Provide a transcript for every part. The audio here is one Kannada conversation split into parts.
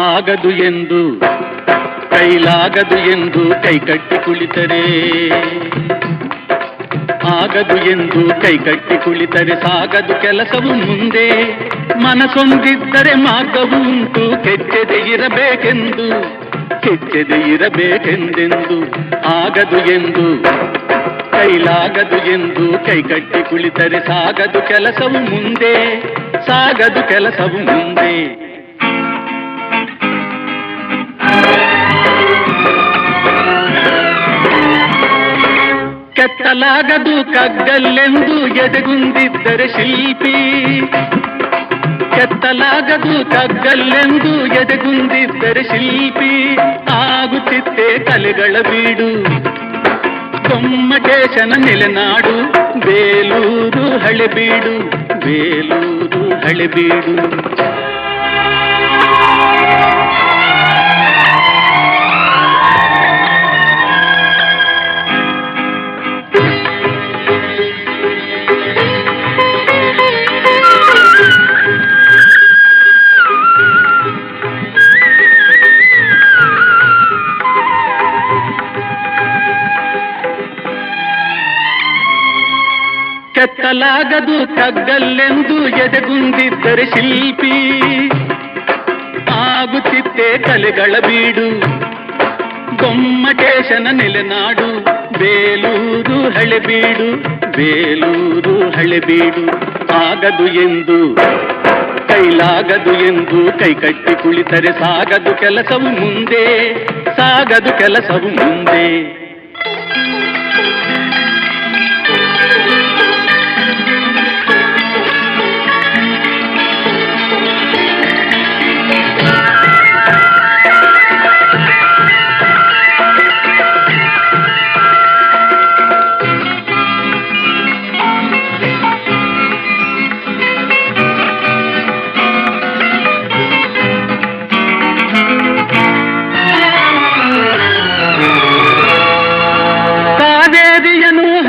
ಆಗದು ಎಂದು ಕೈಲಾಗದು ಎಂದು ಕೈಕಟ್ಟಿ ಕುಳಿತರೆ, ಆಗದು ಎಂದು ಕೈಕಟ್ಟಿ ಕುಳಿತರೆ ಸಾಗದು ಕೆಲಸವು ಮುಂದೆ. ಮನಸೊಂದಿದ್ದರೆ ಮಾರ್ಗವು ಉಂಟು, ಕೆಚ್ಚದೆ ಇರಬೇಕೆಂದು ಕೆಚ್ಚದೆ ಇರಬೇಕೆಂದೆಂದು. ಆಗದು ಎಂದು ಕೈಲಾಗದು ಎಂದು ಕೈಕಟ್ಟಿ ಕುಳಿತರೆ ಸಾಗದು ಕೆಲಸವು ಮುಂದೆ, ಸಾಗದು ಕೆಲಸವು ಮುಂದೆ. ಕೆತ್ತಲಾಗದು ಕಗ್ಗಲ್ಲೆಂದು ಎದೆಗುಂದಿದ್ದರೆ ಶಿಲ್ಪಿ, ಕೆತ್ತಲಾಗದು ಕಗ್ಗಲ್ಲೆಂದು ಎದೆಗುಂದಿದ್ದರೆ ಶಿಲ್ಪಿ. ಆಗುತ್ತಿತ್ತೆ ಕಲೆಗಳ ಬೀಡು, ಗೊಮ್ಮಟೇಶನ ನೆಲೆನಾಡು, ಬೇಲೂರು ಹಳೆಬೀಡು, ಬೇಲೂರು ಹಳೆಬೀಡು. ಕೆತ್ತಲಾಗದು ಕಗ್ಗಲ್ಲೆಂದು ಎದೆಗುಂದಿದ್ದರೆ ಶಿಲ್ಪಿ. ಆಗುತ್ತಿತ್ತೆ ಕಲೆಗಳ ಬೀಡು, ಗೊಮ್ಮಟೇಶನ ನೆಲೆನಾಡು, ಬೇಲೂರು ಹಳೆಬೀಡು, ಬೇಲೂರು ಹಳೆಬೀಡು. ಆಗದು ಎಂದು ಕೈಲಾಗದು ಎಂದು ಕೈಕಟ್ಟಿ ಕುಳಿತರೆ ಸಾಗದು ಕೆಲಸವು ಮುಂದೆ, ಸಾಗದು ಕೆಲಸವು ಮುಂದೆ.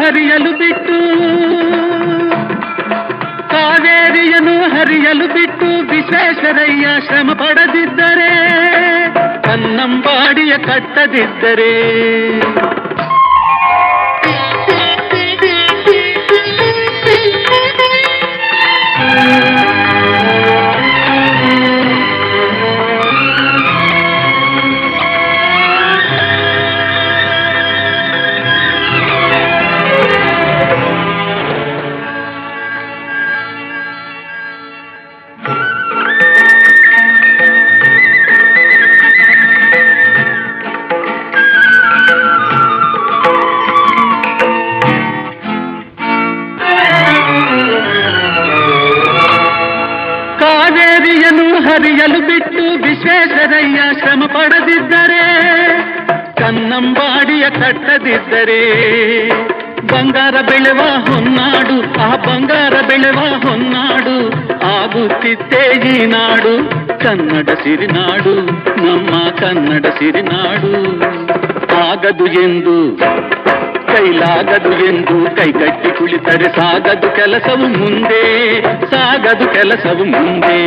ಹರಿಯಲು ಬಿಟ್ಟು ಕಾವೇರಿಯನ್ನು ಹರಿಯಲು ಬಿಟ್ಟು ವಿಶ್ವೇಶ್ವರಯ್ಯ ಶ್ರಮ ಪಡದಿದ್ದರೆ, ಕನ್ನಂಬಾಡಿಯ ಕಟ್ಟದಿದ್ದರೆ, ಹರಿಯಲು ಬಿಟ್ಟು ವಿಶ್ವೇಶ್ವರಯ್ಯ ಶ್ರಮ ಪಡದಿದ್ದರೆ, ಕನ್ನಂಬಾಡಿಯ ಕಟ್ಟದಿದ್ದರೆ, ಬಂಗಾರ ಬೆಳೆವ ಹೊನ್ನಾಡು, ಆ ಬಂಗಾರ ಬೆಳೆವ ಹೊನ್ನಾಡು ಆಗುತ್ತಿತ್ತೇ ಈ ನಾಡು, ಕನ್ನಡ ಸಿರಿನಾಡು, ನಮ್ಮ ಕನ್ನಡ ಸಿರಿನಾಡು. ಆಗದು ಎಂದು ಕೈಲಾಗದು ಎಂದು ಕೈಕಟ್ಟಿ ಕುಳಿತರೆ ಸಾಗದು ಕೆಲಸವು ಮುಂದೆ, ಸಾಗದು ಕೆಲಸವು ಮುಂದೆ.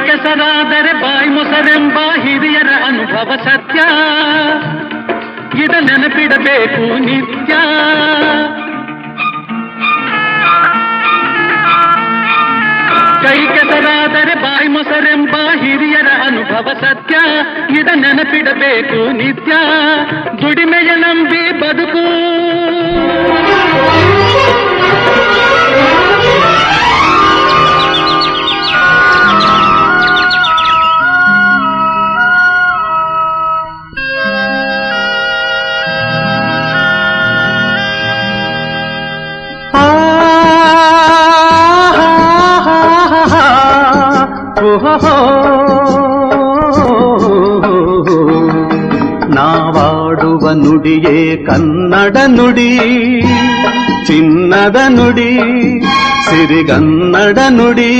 ಕೆಸರಾದರೆ ಬಾಯಿ ಮೊಸರೆಂಬ ಹಿರಿಯರ ಅನುಭವ ಸತ್ಯ, ಇದ ನೆನಪಿಡಬೇಕು ನಿತ್ಯ. ಕೈ ಕೆಸರಾದರೆ ಬಾಯಿ ಮೊಸರೆಂಬ ಹಿರಿಯರ ಅನುಭವ ಸತ್ಯ, ಇದ ನೆನಪಿಡಬೇಕು ನಿತ್ಯ. ದುಡಿಮೆಯ ನಂಬಿ ಬದುಕು ಓಹೋ ನಾವಾಡುವ ನುಡಿಯೇ ಕನ್ನಡ ನುಡಿ, ಚಿನ್ನದ ನುಡಿ, ಸಿರಿಗನ್ನಡ ನುಡಿ.